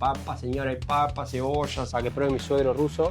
papa, señora, hay papa, cebollas, a que pruebe mi suegro ruso.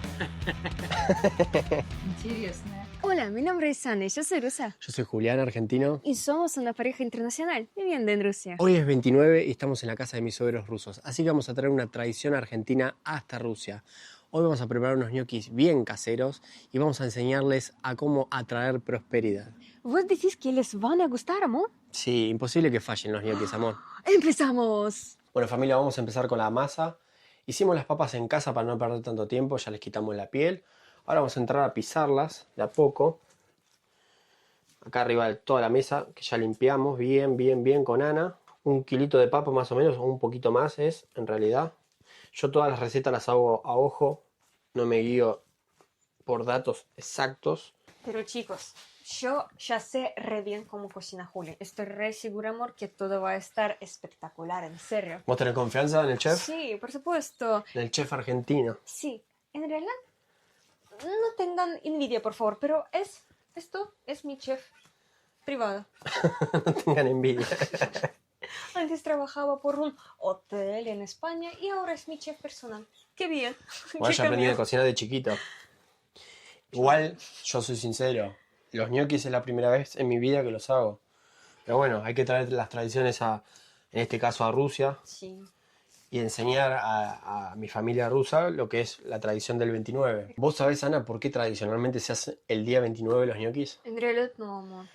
Интересно. Hola, mi nombre es Ana y yo soy rusa. Yo soy Julián, argentino. Y somos una pareja internacional viviendo en Rusia. Hoy es 29 y estamos en la casa de mis suegros rusos, así que vamos a traer una tradición argentina hasta Rusia. Hoy vamos a preparar unos ñoquis bien caseros y vamos a enseñarles a cómo atraer prosperidad. ¿Vos decís que les van a gustar, amor? Sí, imposible que fallen los ñoquis, amor. ¡Empezamos! Bueno, familia, vamos a empezar con la masa. Hicimos las papas en casa para no perder tanto tiempo, ya les quitamos la piel. Ahora vamos a entrar a pisarlas de a poco. Acá arriba de toda la mesa, que ya limpiamos bien con Ana. 1 kilito de papa más o menos, o un poquito más es, en realidad. Yo todas las recetas las hago a ojo, no me guío por datos exactos. Pero chicos, yo ya sé re bien cómo cocina Juli. Estoy re segura, amor, que todo va a estar espectacular, en serio. ¿Vos tenés confianza en el chef? Sí, por supuesto. En el chef argentino. Sí, en realidad, no tengan envidia, por favor, pero esto es mi chef privado. No tengan envidia. Antes trabajaba por un hotel en España y ahora es mi chef personal. ¡Qué bien! Igual ya aprendí a cocinar de chiquito. Igual, yo soy sincero, los ñoquis es la primera vez en mi vida que los hago. Pero bueno, hay que traer las tradiciones en este caso a Rusia, Sí. y enseñar a mi familia rusa lo que es la tradición del 29. ¿Vos sabés, Ana, por qué tradicionalmente se hace el día 29 los ñoquis? En realidad no, amor.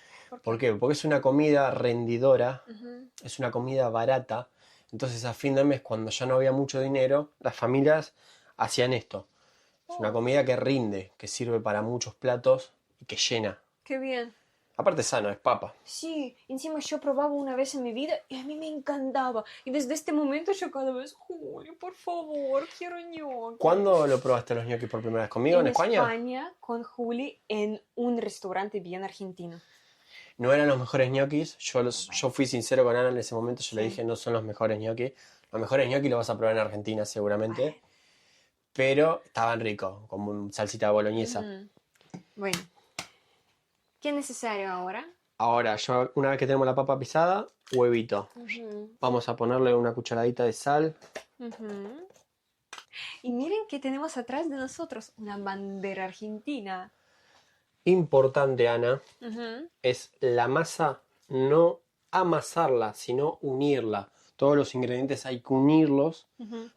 ¿Por qué? Porque es una comida rendidora, Ujú. es una comida barata. Entonces a fin de mes, cuando ya no había mucho dinero, las familias hacían esto. Es una comida que rinde, que sirve para muchos platos y que llena. ¡Qué bien! Aparte es sano, es papa. Sí, encima yo probaba una vez en mi vida y a mí me encantaba. Y desde este momento yo cada vez, Juli, por favor, quiero ñoquis. ¿Cuándo lo probaste los ñoquis por primera vez? ¿Conmigo en España? España, con Juli, en un restaurante bien argentino. No eran los mejores ñoquis. Yo fui sincero con Ana en ese momento. Yo le dije, no son los mejores ñoquis. Los mejores ñoquis los vas a probar en Argentina seguramente. Pero estaban ricos, como salsita boloñesa. Bueno, ¿qué es necesario ahora? Ahora, una vez que tenemos la papa pisada, huevito. Vamos a ponerle una cucharadita de sal. Y miren que tenemos atrás de nosotros una bandera argentina. Importante, Ana, es la masa, no amasarla, sino unirla. Todos los ingredientes hay que unirlos,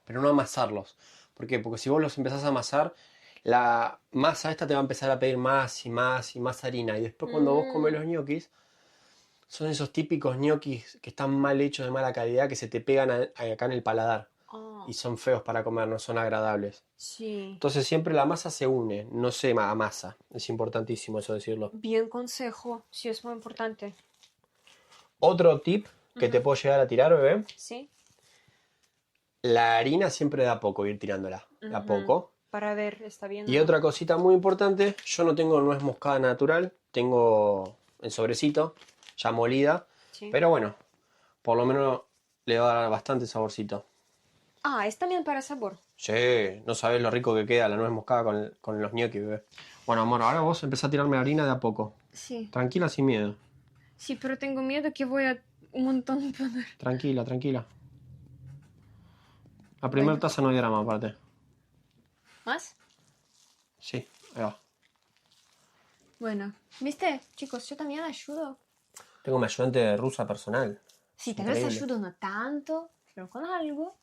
pero no amasarlos. ¿Por qué? Porque si vos los empezás a amasar, la masa esta te va a empezar a pedir más y más y más harina. Y después cuando vos comes los ñoquis, son esos típicos ñoquis que están mal hechos, de mala calidad, que se te pegan acá en el paladar. Y son feos para comer, no son agradables. Sí. Entonces siempre la masa se une, no se amasa. Es importantísimo eso decirlo. Bien consejo, sí, es muy importante. Otro tip que te puedo llegar a tirar, bebé. Sí. La harina siempre da poco, ir tirándola. Da poco. Para ver, está bien. Y otra cosita muy importante, yo no tengo nuez moscada natural, tengo en sobrecito, ya molida. Sí. Pero bueno, por lo menos le va a dar bastante saborcito. Ah, es también para sabor. Sí, no sabés lo rico que queda la nuez moscada con los ñoquis, bebé. Bueno, amor, ahora vos empezás a tirarme harina de a poco. Sí. Tranquila, sin miedo. Sí, pero tengo miedo que voy a un montón poner. Tranquila, tranquila. La primera taza no hay drama, aparte. ¿Más? Sí, ahí va. Bueno, ¿viste? Chicos, yo también ayudo. Tengo mi ayudante rusa personal. Sí, tal vez Increíble. ayudo no tanto, pero con algo.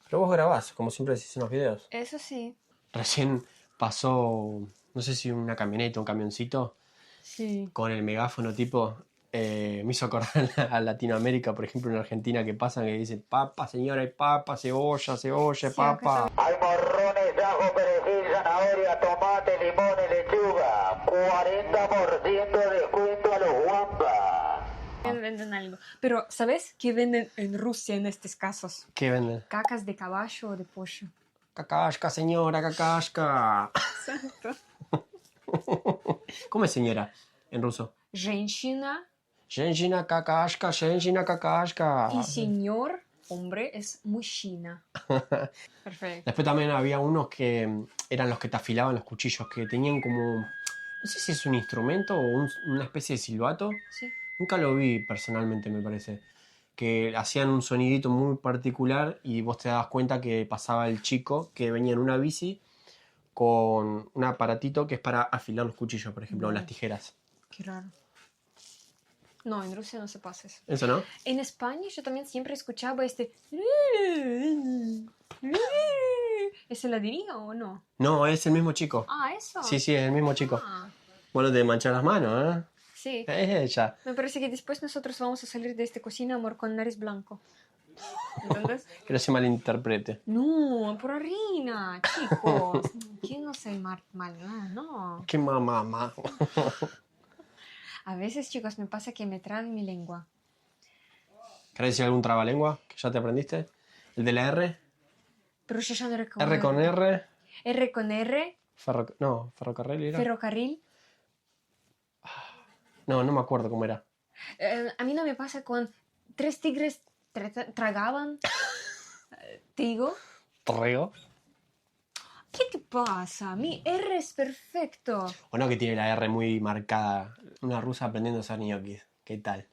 Pero vos grabás, como siempre decís en los videos. Eso sí. Recién pasó, no sé si una camioneta, un camioncito, Sí. con el megáfono tipo, me hizo acordar a Latinoamérica, por ejemplo, en Argentina, que pasan, que dicen, papa, señora, hay papa, cebolla, Sí, papa. acá Hay morrones, ajo, perejil, zanahoria, tomate, limón y lechuga. 40% de descuento a los guampas. también venden algo. Pero, ¿sabes qué venden en Rusia en estos casos? ¿Qué venden? Cacas de caballo o de pollo. Cacasca, señora, cacasca. Exacto. ¿Cómo es señora en ruso? Женщина Женщина, cacasca, женщина, cacasca. y señor, hombre, es мужчина. Perfecto. Después también había unos que eran los que te afilaban los cuchillos, que tenían como, no sé si es un instrumento o una especie de silbato. Sí. Nunca lo vi personalmente, me parece. que hacían un sonidito muy particular y vos te dabas cuenta que pasaba el chico que venía en una bici con un aparatito que es para afilar los cuchillos, por ejemplo, o las tijeras. Qué raro. No, en Rusia no se pasa eso. ¿Eso no? En España yo también siempre escuchaba este... ¿Es heladería o no? No, es el mismo chico. Ah, ¿eso? Sí, sí, es el mismo chico. Ah, Bueno, te manchas las manos, ¿eh? sí. Es ella. Me parece que después nosotros vamos a salir de esta cocina, amor, con nariz blanco. ¿Entendés? Que no se malinterprete. No, por harina, chicos. ¿Quién no se mal? No. Qué mamá. A veces, chicos, me pasa que me trabe mi lengua. ¿Querés decir algún trabalengua que ya te aprendiste? ¿El de la R? Pero yo ya no recuerdo. ¿R con R? R con R, No, ferrocarril era. ferrocarril. No, no me acuerdo cómo era. A mí no me pasa con tres tigres tragaban. Tigo. ¿Torrego? ¿Qué te pasa? Mi R es perfecto. O no, que tiene la R muy marcada. Una rusa aprendiendo a hacer ñoquis. ¿Qué tal?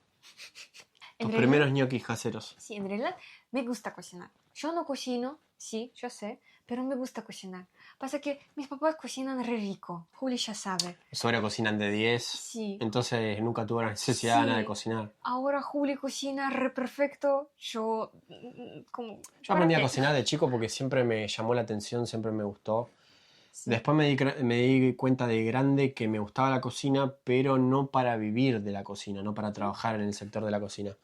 En Tus realidad- primeros ñoquis caseros. Sí, en realidad me gusta cocinar. Yo no cocino, sí, yo sé, pero me gusta cocinar. Pasa que mis papás cocinan re rico. Juli ya sabe. Sobre cocinan de 10. Sí. Entonces nunca tuve la necesidad Sí. nada de cocinar. Ahora Juli cocina re perfecto. Yo... Yo aprendí a cocinar de chico porque siempre me llamó la atención, siempre me gustó. Sí. Después me di cuenta de grande que me gustaba la cocina, pero no para vivir de la cocina, no para trabajar en el sector de la cocina.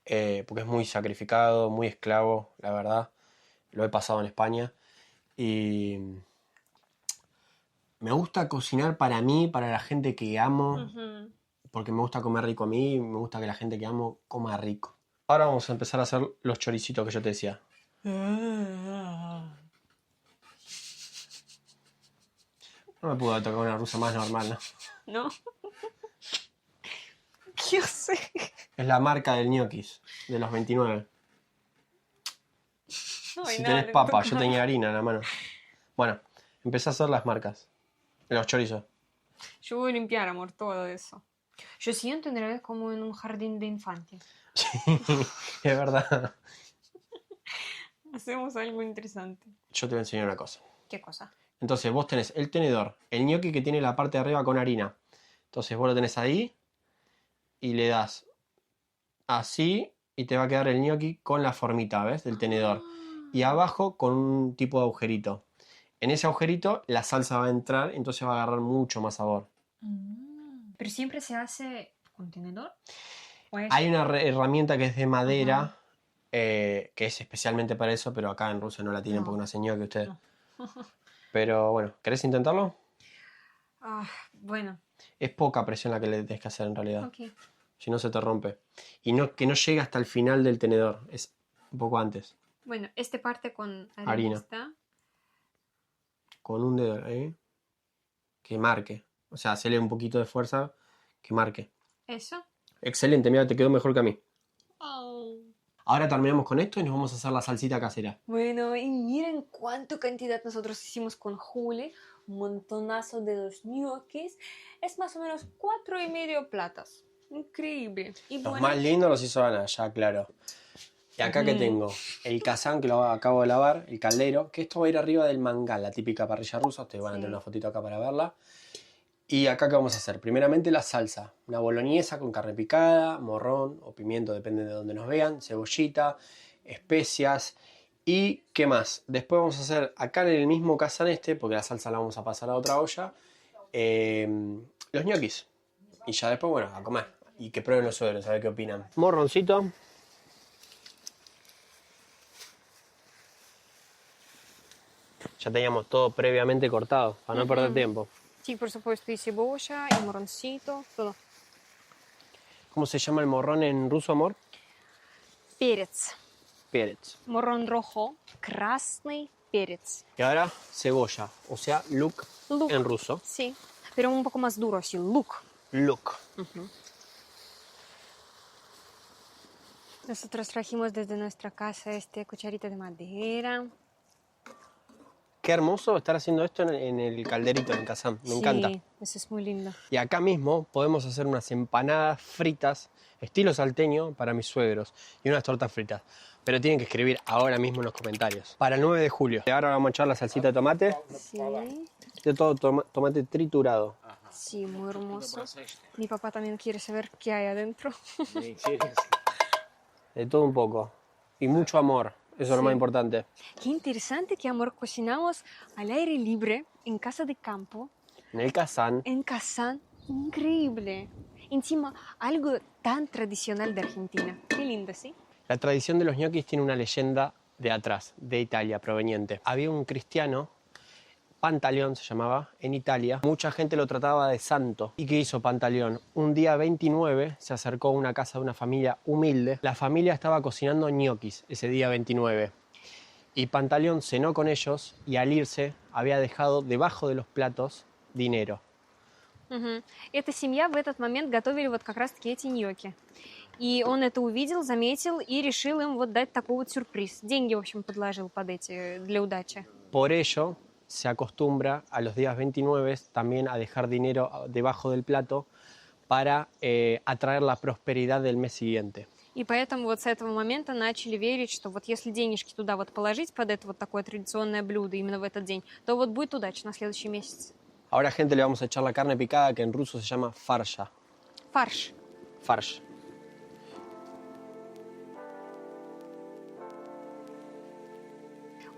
Porque es muy sacrificado, muy esclavo, la verdad. Lo he pasado en España. Y me gusta cocinar para mí, para la gente que amo, Ujú. porque me gusta comer rico a mí y me gusta que la gente que amo coma rico. Ahora vamos a empezar a hacer los choricitos que yo te decía. No me pudo tocar una rusa más normal, ¿no? ¿No? Yo sé. Es la marca del ñoquis, de los 29. No hay Si nada tenés de papa, tu yo tenía harina en la mano. Bueno, empecé a hacer las marcas. Los chorizos. Yo voy a limpiar, amor, todo eso. Yo siento en realidad como en un jardín de infantes. Sí, es verdad. Hacemos algo interesante. Yo te voy a enseñar una cosa. ¿Qué cosa? Entonces vos tenés el tenedor, el ñoqui que tiene la parte de arriba con harina. Entonces vos lo tenés ahí y le das así y te va a quedar el ñoqui con la formita, ¿ves? Del tenedor. Y abajo con un tipo de agujerito. En ese agujerito la salsa va a entrar, entonces va a agarrar mucho más sabor. ¿Pero siempre se hace con tenedor? ¿O es... Hay una herramienta que es de madera, que es especialmente para eso, pero acá en Rusia no la tienen No. porque no hace ñoqui ustedes. No. Pero bueno, ¿querés intentarlo? Ah, bueno, Es poca presión la que le tenés que hacer en realidad. ok. Si no se te rompe. Y no, que no llegue hasta el final del tenedor. Es un poco antes. Bueno, esta parte con Harina. está. Con un dedo ahí. Que marque. O sea, hacerle un poquito de fuerza. Que marque. ¿Eso? Excelente, mira, te quedó mejor que a mí. Oh. Ahora terminamos con esto y nos vamos a hacer la salsita casera. Bueno, y miren cuánta cantidad nosotros hicimos con Juli. Un montonazo de los ñoquis. Es más o menos 4,5 platos. Increíble. Y Los bueno, más lindos los hizo Ana, ya claro. Y acá que tengo el kazán que lo acabo de lavar, el caldero, que esto va a ir arriba del mangal, la típica parrilla rusa. Ustedes van a tener una fotito acá para verla. Y acá, ¿qué vamos a hacer? Primeramente la salsa. Una boloñesa con carne picada, morrón o pimiento, depende de donde nos vean, cebollita, especias. ¿Y qué más? Después vamos a hacer acá en el mismo kazán porque la salsa la vamos a pasar a otra olla, los ñoquis. Y ya después, bueno, a comer. Y que prueben los suegros, a ver qué opinan. Morroncito. Ya teníamos todo previamente cortado, para no perder tiempo. sí, por supuesto, y cebolla, y morroncito, todo. ¿Cómo se llama el morrón en ruso, amor? Перец. Перец. Morrón rojo, красный перец. Y ahora cebolla, o sea, luk Luk. en ruso. Sí, pero un poco más duro, así, luk. Luk. Nosotros trajimos desde nuestra casa este cucharita de madera. Qué hermoso estar haciendo esto en el calderito, en el kazán. Me encanta. Sí, eso es muy lindo. Y acá mismo podemos hacer unas empanadas fritas, estilo salteño, para mis suegros. Y unas tortas fritas. Pero tienen que escribir ahora mismo en los comentarios. Para el 9 de julio. Y ahora vamos a echar la salsita de tomate. Sí, De todo tomate triturado. sí, muy hermoso. Mi papá también quiere saber qué hay adentro. De todo un poco. Y mucho amor. Eso es lo más importante. Qué interesante que, amor, cocinamos al aire libre, en casa de campo, En el kazán. en Kazán. Increíble. Encima, algo tan tradicional de Argentina. Qué lindo, ¿sí? La tradición de los ñoquis tiene una leyenda de atrás, de Italia proveniente. Había un cristiano, Pantaleón se llamaba, en Italia. Mucha gente lo trataba de santo. ¿Y qué hizo Pantaleón? Un día 29 se acercó a una casa de una familia humilde. La familia estaba cocinando ñoquis ese día 29. Y Pantaleón cenó con ellos y al irse había dejado debajo de los platos dinero. Угу. Эта семья в этот момент готовили вот как раз-таки эти ньокки. И он это увидел, заметил и решил им вот дать такой вот сюрприз. Деньги, в общем, подложил под эти для удачи. Por ello se acostumbra a los días 29 también a dejar dinero debajo del plato para atraer la prosperidad del mes siguiente. И поэтому вот с этого момента начали верить, что вот если денежки туда вот положить под это вот такое традиционное блюдо именно в этот день, то вот будет удача на следующий месяц. Ahora, gente, le vamos a echar la carne picada que en ruso se llama farsha. Фарш. Farsh.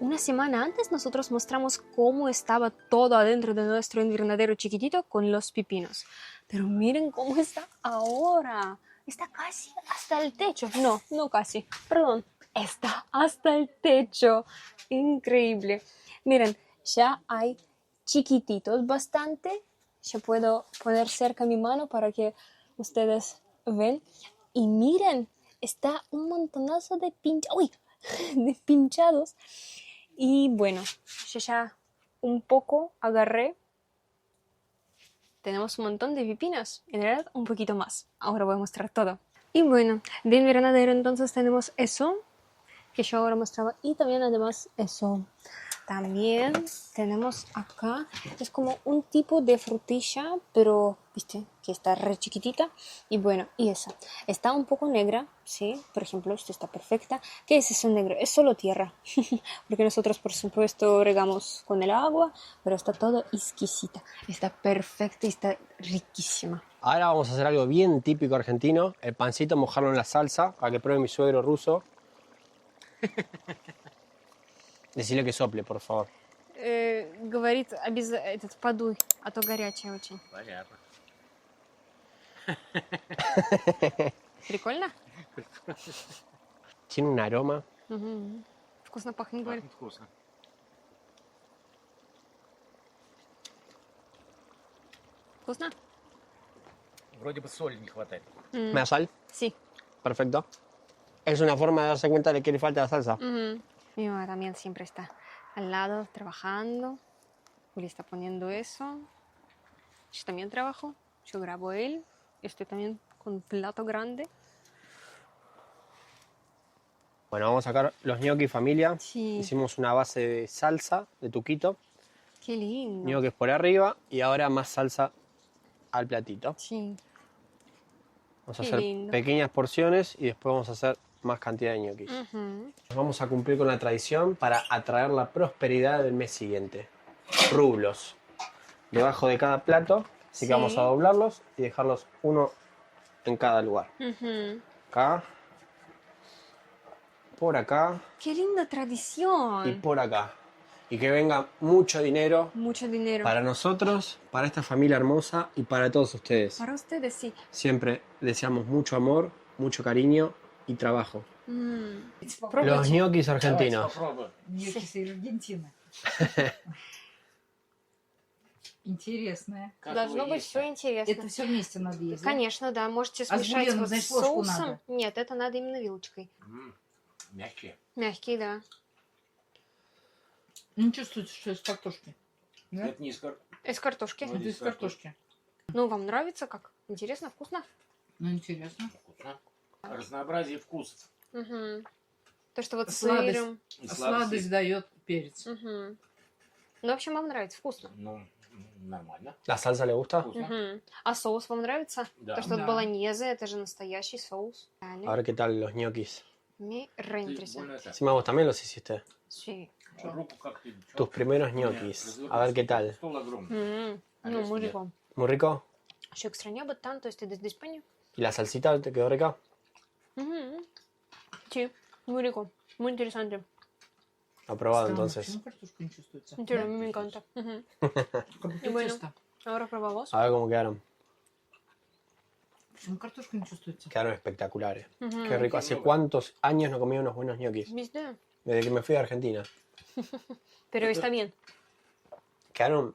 Una semana antes nosotros mostramos cómo estaba todo adentro de nuestro invernadero chiquitito con los pepinos. Pero miren cómo está ahora. Está casi hasta el techo. No, no casi. Perdón. Está hasta el techo. Increíble. Miren, ya hay chiquititos bastante. Ya puedo poner cerca mi mano para que ustedes ven. Y miren, está un montonazo de de pinchados. Y bueno, yo ya un poco agarré. Tenemos un montón de pepinos, en realidad un poquito más. Ahora voy a mostrar todo. Y bueno, de invernadero entonces tenemos eso, que yo ahora mostraba. Y también además eso. También tenemos acá, es como un tipo de frutilla, pero, viste, que está re chiquitita. Y bueno, y esa. Está un poco negra, ¿sí? Por ejemplo, esta está perfecta. ¿Qué es eso negro? Es solo tierra. Porque nosotros, por supuesto, regamos con el agua, pero está todo exquisita. Está perfecta y está riquísima. Ahora vamos a hacer algo bien típico argentino. El pancito, mojarlo en la salsa para que pruebe mi suegro ruso. Decirle que sople, por favor. Говорит, этот подуй, а то горячая очень. Понятно. Прикольно? Tiene un aroma. Угу. Вкусно пахнет, говорит. Пахнет вкусно. Вкусно? Вроде бы соли не хватает. ¿Me da sal? Sí. Perfecto. Es una forma de darse cuenta de que le falta la salsa. Угу. Mi mamá también siempre está al lado trabajando. Juli está poniendo eso. Yo también trabajo. Yo grabo él. Estoy también con un plato grande. Bueno, vamos a sacar los gnocchi familia. Sí. Hicimos una base de salsa, de tuquito. Qué lindo. Gnocchis por arriba y ahora más salsa al platito. Sí. Vamos a Qué hacer lindo. pequeñas porciones y después vamos a hacer más cantidad de ñoquis. Ujú. Vamos a cumplir con la tradición para atraer la prosperidad del mes siguiente. Rublos. Debajo de cada plato, así Sí. que vamos a doblarlos y dejarlos uno en cada lugar. Ujú. Acá, por acá Qué linda y tradición. por acá. Y que venga mucho dinero Mucho dinero. para nosotros, para esta familia hermosa y para todos ustedes. Para ustedes, sí. Siempre deseamos mucho amor, mucho cariño y trabajo. Mm. Los ñoquis argentinos. Попробуем. Ñoquis из Аргентины. Интересное. Как Должно вы быть есть-то? все интересно. Это все вместе надо есть, да? Конечно, да. Можете А с смешать бульоном, вот значит, с ложку соусом. надо? Нет, это надо именно вилочкой. Мягкие. Мягкий, да. Не чувствуется, что из картошки. Да? Это не из Из картошки. Ну, Это из картошки. Ну, вам нравится как? Интересно, вкусно? Ну, интересно. вкусно. Разнообразие вкусов. Угу. То, что вот с Сладость. сыром. И А сладость дает перец. Угу. Ну, в общем, вам нравится, вкусно. Ну, нормально. ¿La salsa le gusta? Вкусно. Мгм. А соус вам нравится? Да. То, что Да. болоньезе, это же настоящий соус. A ver qué tal los ñoquis. Me Ты reinteresa. больно это, Encima vos también los hiciste. Sí. руку как ты... Tus primeros ñoquis. A ver qué tal. Стол огромный. Ну, muy rico. ¿Muy rico? Yo extrañaba tanto este desde España. ¿Y la salsita te quedó rica? Ujú. Sí, muy rico. Muy interesante. Aprobado Странно, entonces. почему картошка не чувствуется? Entero, a Да? mí me encanta. Ujú. Как будто И bueno. тесто. Ahora probamos. A ver cómo quedaron. Почему картошка не чувствуется? Quedaron espectaculares. Ujú. Qué rico. ¿Hace cuántos años no comía unos buenos ñoquis? Везде. Desde que me fui a Argentina. Pero está bien. Quedaron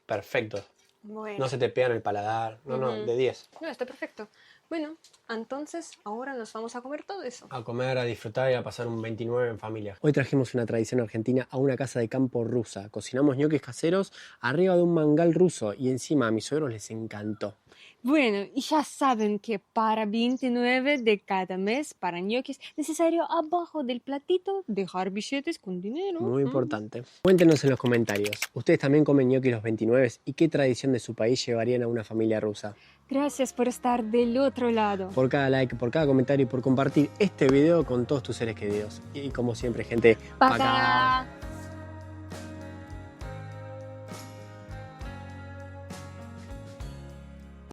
perfectos. Bueno. No se te pegan el paladar. No, no, Ujú. de 10. No, está perfecto. Bueno, entonces ahora nos vamos a comer todo eso. A comer, a disfrutar y a pasar un 29 en familia. Hoy trajimos una tradición argentina a una casa de campo rusa. Cocinamos ñoquis caseros arriba de un mangal ruso y encima a mis suegros les encantó. Bueno, y ya saben que para 29 de cada mes, para ñoquis, necesario abajo del platito dejar billetes con dinero. Muy importante. Cuéntenos en los comentarios. ¿Ustedes también comen ñoquis los 29 y qué tradición de su país llevarían a una familia rusa? Gracias por estar del otro lado. Por cada like, por cada comentario y por compartir este video con todos tus seres queridos. Y como siempre, gente, Пока!